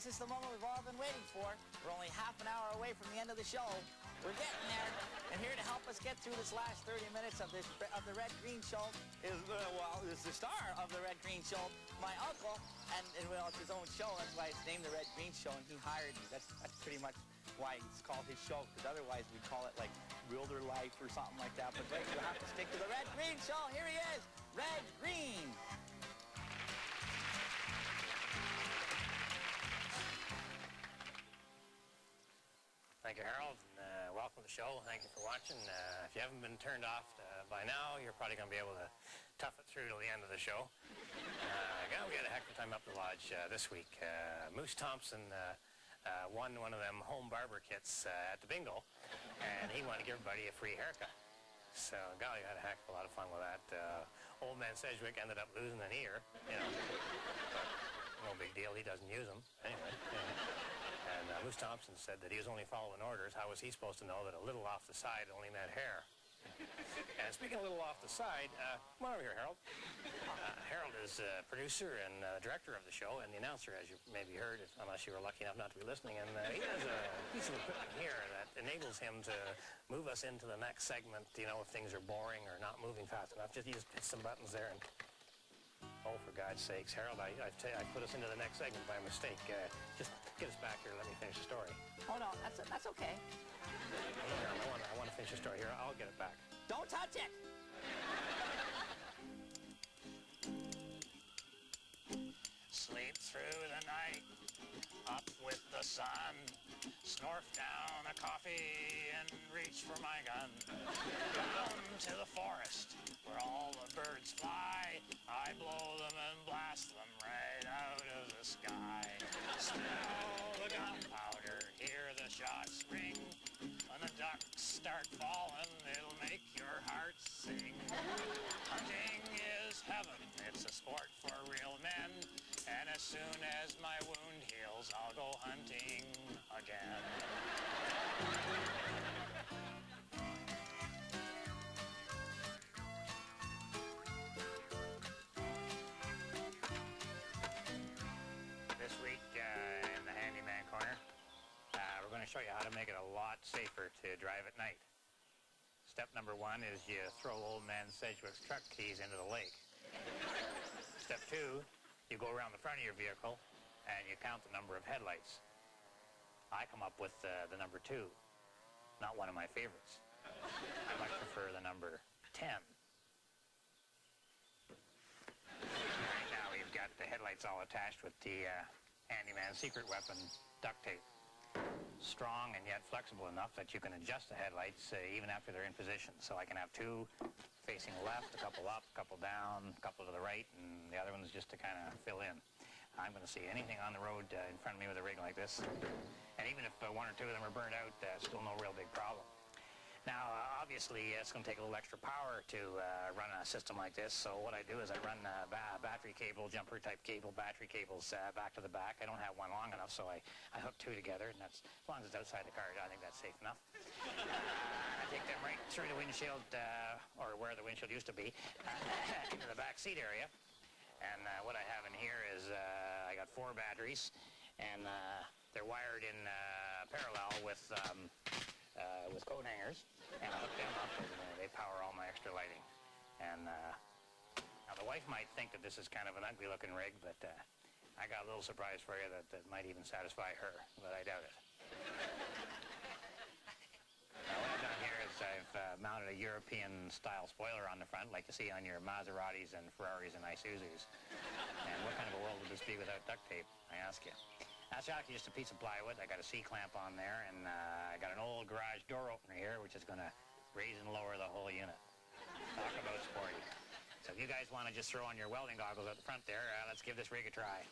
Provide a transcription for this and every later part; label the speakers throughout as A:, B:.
A: This is the moment we've all been waiting for. We're only half an hour away from the end of the show. We're getting there. And here to help us get through this last 30 minutes of the Red Green Show is, is the star of the Red Green Show, my uncle. And well, it's his own show. That's why it's named the Red Green Show, and he hired me. That's pretty much why it's called his show, because otherwise we'd call it like Wilder Life or something like that. But right, we'll have to stick to the Red Green Show. Here he is, Red Green.
B: Thank you, Harold, and welcome to the show. Thank you for watching. If you haven't been turned off by now, you're probably going to be able to tough it through till the end of the show. We had a heck of a time up the lodge this week. Moose Thompson won one of them home barber kits at the bingo, and he wanted to give everybody a free haircut. So, golly, I had a heck of a lot of fun with that. Old man Sedgwick ended up losing an ear, you know. No big deal, he doesn't use them. Anyway. And Moose Thompson said that he was only following orders. How was he supposed to know that a little off the side only meant hair? And speaking a little off the side, come on over here, Harold. Harold is producer and director of the show, and the announcer, as you maybe heard, unless you were lucky enough not to be listening. And he has a piece of equipment here that enables him to move us into the next segment, you know, if things are boring or not moving fast enough. He just hits some buttons there and... Oh, for God's sakes, Harold, I put us into the next segment by mistake. Just get us back here and let me finish the story.
A: Oh, no, that's okay.
B: I want to finish the story here. I'll get it back.
A: Don't touch it!
B: Sleep through the night, up with the sun, snorf down a coffee and reach for my gun. Down to the forest, where all the birds fly, I blow them and blast them right out of the sky. Smell the gunpowder, hear the shots ring. When the ducks start falling, it'll make your heart sing. Hunting is heaven, it's a sport for real men. And as soon as my wound heals, I'll go hunting again. This week in the Handyman Corner, we're going to show you how to make it a lot safer to drive at night. Step number one is you throw old man Sedgwick's truck keys into the lake. Step two, you go around the front of your vehicle and you count the number of headlights. I come up with the number 2, not one of my favorites. I much prefer the number 10. Right now we've got the headlights all attached with the Handyman secret weapon duct tape. Strong and yet flexible enough that you can adjust the headlights even after they're in position. So I can have 2 facing left, a couple up, a couple down, a couple to the right, and the other one's just to kind of fill in. I'm going to see anything on the road in front of me with a rig like this. And even if 1 or 2 of them are burned out, still no real big problem. Now, obviously, it's going to take a little extra power to run a system like this. So what I do is I run battery cable, jumper-type cable, battery cables back to the back. I don't have one long enough, so I hook 2 together, and that's, as long as it's outside the car, I think that's safe enough. I take them right through the windshield, or where the windshield used to be, into the back seat area. And what I have in here is I got 4 batteries, and they're wired in parallel with coat hangers, and I hook them up, and they power all my extra lighting. And now the wife might think that this is kind of an ugly-looking rig, but I got a little surprise for you that might even satisfy her, but I doubt it. Now what I've done here is I've mounted a European-style spoiler on the front, like you see on your Maseratis and Ferraris and Isuzus. And what kind of a world would this be without duct tape, I ask you? That's actually just a piece of plywood. I got a C-clamp on there, and I got an old garage door opener here, which is going to raise and lower the whole unit. Talk about sporty. So if you guys want to just throw on your welding goggles at the front there, let's give this rig a try.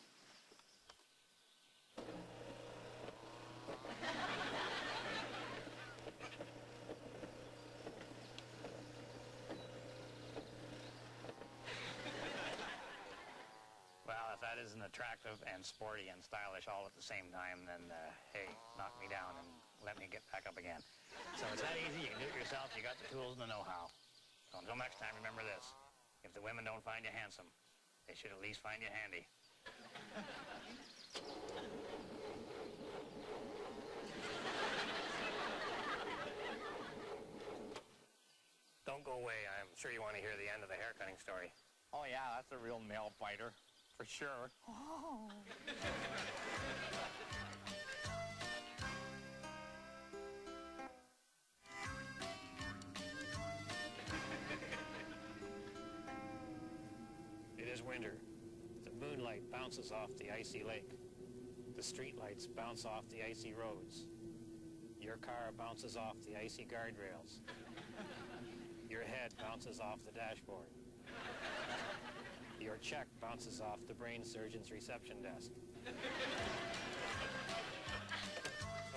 B: Well, if that isn't attractive and sporty and stylish all at the same time, then, hey, knock me down and let me get back up again. So it's that easy. You can do it yourself. You got the tools and the know-how. So until next time, remember this. If the women don't find you handsome, they should at least find you handy. sure you want to hear the end of the haircutting story.
A: Oh, yeah, that's a real nail biter, for sure. Oh.
B: It is winter. The moonlight bounces off the icy lake. The streetlights bounce off the icy roads. Your car bounces off the icy guardrails. Your head bounces off the dashboard. Your check bounces off the brain surgeon's reception desk. So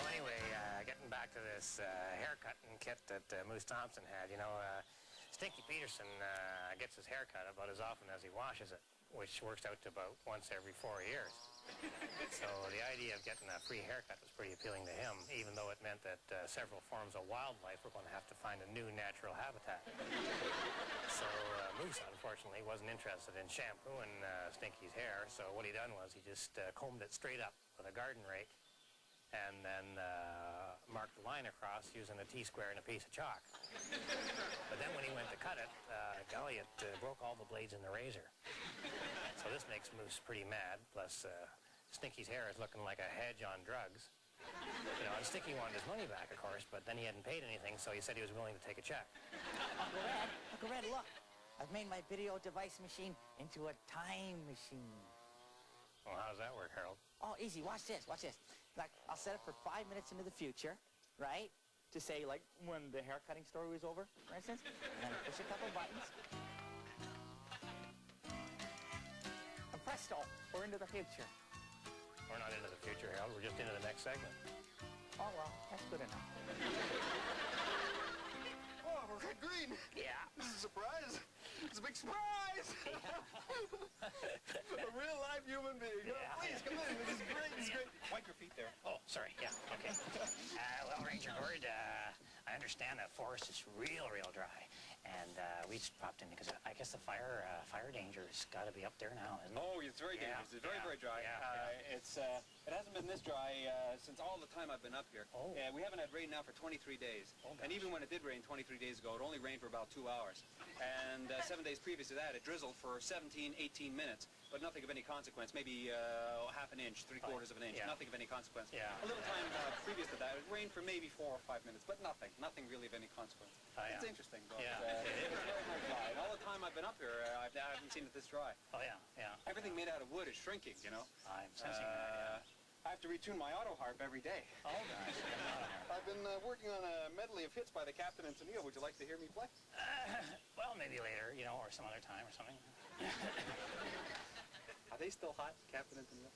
B: anyway, getting back to this haircutting kit that Moose Thompson had, you know, Stinky Peterson gets his hair cut about as often as he washes it, which works out to about once every 4 years. So the idea of getting a free haircut was pretty appealing to him, even though it meant that several forms of wildlife were going to have to find a new natural habitat. So Moose, unfortunately, wasn't interested in shampooing Stinky's hair, so what he done was he just combed it straight up with a garden rake and then marked the line across using a T-square and a piece of chalk. But then when he went to cut it, golly, it broke all the blades in the razor. So this makes Moose pretty mad, plus Stinky's hair is looking like a hedge on drugs. You know, and Stinky wanted his money back, of course, but then he hadn't paid anything, so he said he was willing to take a check.
A: Uncle Red, look. I've made my video device machine into a time machine.
B: Well, how does that work, Harold?
A: Oh, easy. Watch this. Watch this. Like, I'll set it for 5 minutes into the future, right? To say, like, when the haircutting story was over, for instance. And then push a couple buttons. And presto, we're into the future.
B: We're not into the future, Harold. We're just into the next segment.
A: Oh, well, that's good enough.
C: Oh, we're red green.
A: Yeah.
C: This is a surprise. It's a big surprise. A real live human being.
B: Yeah.
C: Please, come in. This is great. This is great. Wipe your feet there.
B: Oh, sorry. Yeah, okay. Well, Ranger Gord, I understand that forest is real dry. And we just popped in because I guess the fire danger's got to be up there now, isn't it?
C: Oh, it's very dangerous. It's very, very dry. It hasn't been this dry since all the time I've been up here.
B: Oh.
C: We haven't had rain now for 23 days.
B: Oh,
C: and even when it did rain 23 days ago, it only rained for about 2 hours. And 7 days previous to that, it drizzled for 17, 18 minutes. But nothing of any consequence. Maybe half an inch, 3/4 of an inch.
B: Yeah.
C: Nothing of any consequence.
B: Yeah.
C: A little time previous to that, it rained for maybe 4 or 5 minutes. But nothing really of any consequence.
B: Yeah.
C: It's interesting, but
B: Yeah.
C: it's very, very dry. And all the time I've been up here, I haven't seen it this dry.
B: Oh, yeah, yeah.
C: Everything made out of wood is shrinking, you know.
B: I'm sensing that,
C: I have to retune my auto harp every day.
B: yeah. Oh, gosh.
C: I've been working on a medley of hits by the Captain and Tennille. Would you like to hear me play?
B: Well, maybe later, you know, or some other time or something.
C: Are they still hot, Captain and Tennille?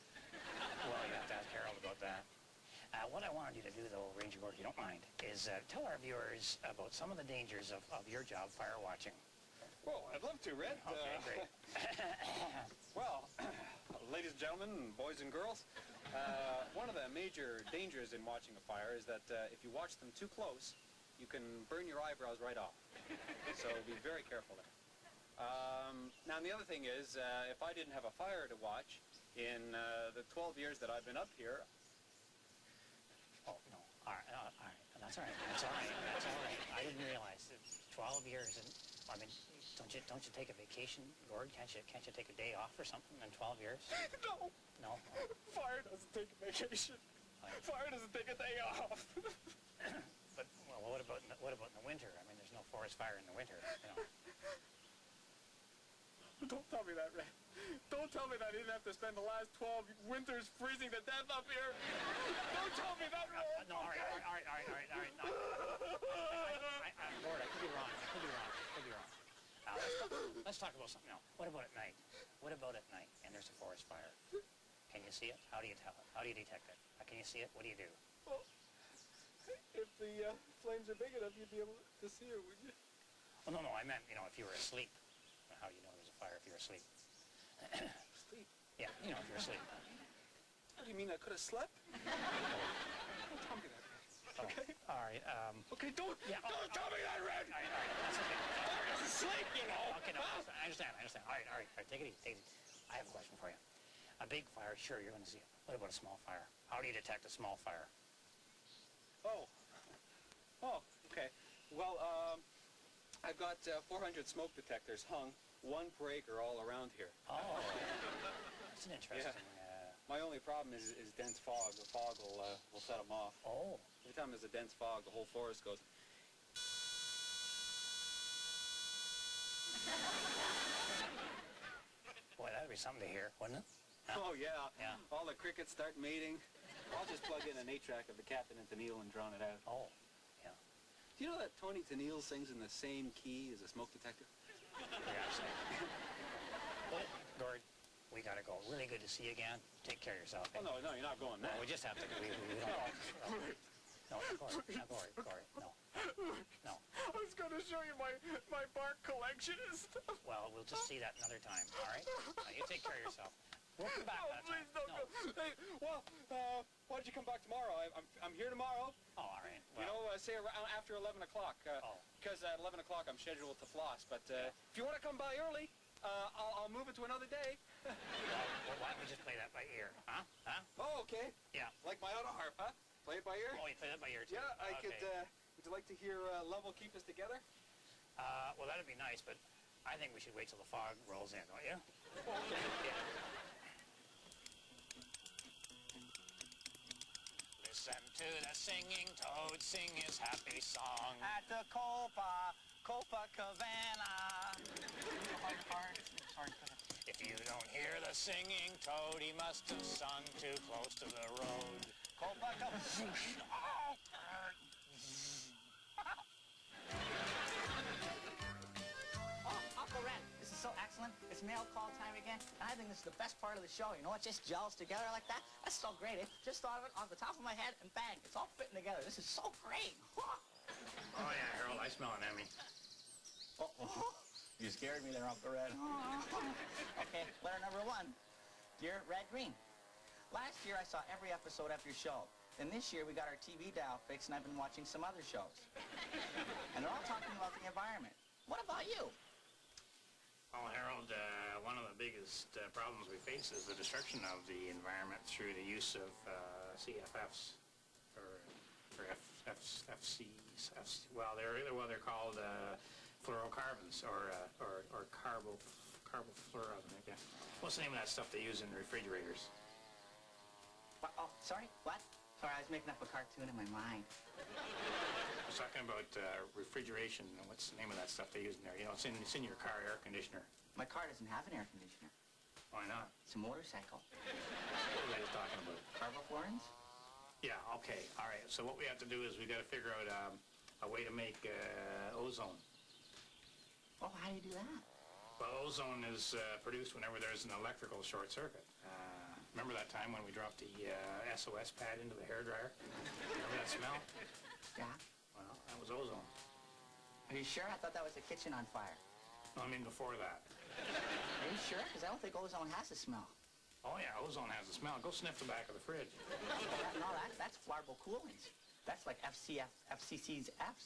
B: Well, you have to ask Harold about that. What I wanted you to do, though, Ranger Gord, if you don't mind, is tell our viewers about some of the dangers of your job, fire watching.
C: Well, I'd love to, Red.
B: Okay, great.
C: Well, ladies and gentlemen, boys and girls, one of the major dangers in watching a fire is that if you watch them too close, you can burn your eyebrows right off. So be very careful there. Now, the other thing is, if I didn't have a fire to watch in the 12 years that I've been up here...
B: Oh, no. All right. That's all right. That's all right. That's all right. I didn't realize that 12 years, and I mean, don't you take a vacation, Gord? Can't you take a day off or something in 12 years?
C: No.
B: No?
C: Fire doesn't take a vacation. Fire doesn't take a day off.
B: But, well, what about in the winter? I mean, there's no forest fire in the winter, you know.
C: Don't tell me that, Ray. Don't tell me that I didn't have to spend the last 12 winters freezing to death up here. Don't tell me that, Ray.
B: No, all right. No. Lord, I could be wrong. Let's talk about something else. What about at night? What about at night and there's a forest fire? Can you see it? How do you tell it? How do you detect it? Can you see it? What do you do?
C: Well, if the flames are big enough, you'd be able to see it, would you?
B: Oh, no, I meant, you know, if you were asleep. How do you know there's a fire if you're asleep?
C: Sleep?
B: Yeah, you know, if you're asleep.
C: What do you mean, I could have slept? Don't tell me that, Red. Okay?
B: All right,
C: Okay, don't tell me that, Red!
B: All right, that's okay.
C: Fire doesn't sleep, you know!
B: Okay, no, I understand. All right, take it easy. I have a question for you. A big fire, sure, you're going to see it. What about a small fire? How do you detect a small fire?
C: Oh, okay. Well, I've got 400 smoke detectors hung, 1 per acre all around here.
B: Oh, that's an interesting...
C: My only problem is dense fog. The fog will set them off.
B: Oh.
C: Every time there's a dense fog, the whole forest goes...
B: Boy, that'd be something to hear, wouldn't it? Huh?
C: Oh, yeah.
B: Yeah.
C: All the crickets start mating. I'll just plug in an 8-track of the Captain and Tennille and drown it out.
B: Oh, yeah.
C: Do you know that Tony Tennille sings in the same key as a smoke detector?
B: Well, Gord, we gotta go. Really good to see you again. Take care of yourself.
C: Oh, no, you're not going now.
B: No, we just have to. We don't. No, Gord, no. No.
C: I was going to show you my bark collection and stuff.
B: Well, we'll just see that another time, all right? You take care of yourself. We'll come back another
C: Please
B: time.
C: don't go. Hey, well, why don't you come back tomorrow? I'm here tomorrow.
B: Oh, all right.
C: You
B: Well,
C: know, say around after 11 o'clock. Because at 11 o'clock I'm scheduled to floss. But if you want to come by early, I'll move it to another day.
B: well, why don't we just play that by ear, huh? Huh?
C: Oh, okay.
B: Yeah.
C: Like my auto harp, huh? Play it by ear?
B: Oh, you play that by ear, too?
C: Yeah, I
B: Okay.
C: could, would you like to hear Love Will Keep Us Together?
B: Well, that'd be nice, but I think we should wait till the fog rolls in, don't you?
C: Okay.
B: Yeah. Listen to the singing toad sing his happy song.
A: At the Copacabana.
B: If you don't hear the singing toad, he must have sung too close to the road.
A: Copacabana. Oh, Uncle Red, this is so excellent. It's mail call time again, and I think this is the best part of the show. You know what? Just gels together like that. That's so great. Eh? Just thought of it off the top of my head, and bang, it's all fitting together. This is so great.
B: Oh, yeah, Harold, I smell an Emmy.
A: You scared me there, Uncle Red. Okay, letter number 1. Dear Red Green, last year I saw every episode of your show. Then this year we got our TV dial fixed and I've been watching some other shows. And they're all talking about the environment. What about you?
B: Well, Harold, one of the biggest problems we face is the destruction of the environment through the use of CFFs, or FCs. Well, they're called fluorocarbons, or carbofluorocarbon. Yeah. What's the name of that stuff they use in refrigerators?
A: What? Oh, sorry? What? Sorry, I was making up a cartoon in my mind.
B: I was talking about refrigeration. What's the name of that stuff they use in there? You know, it's in your car air conditioner.
A: My car doesn't have an air conditioner.
B: Why not?
A: It's a motorcycle.
B: What was I just talking about?
A: Carbofluorins?
B: Yeah, okay. All right. So what we have to do is we got to figure out a way to make ozone.
A: Oh, how do you do that?
B: Well, ozone is produced whenever there's an electrical short circuit. Remember that time when we dropped the SOS pad into the hairdryer? Remember that smell?
A: Yeah.
B: Well, that was ozone.
A: Are you sure? I thought that was the kitchen on fire.
B: No, I mean before that.
A: Are you sure? Because I don't think ozone has a smell.
B: Oh, yeah, ozone has a smell. Go sniff the back of the fridge.
A: No, that's flarbocoolins. That's like FCC's Fs.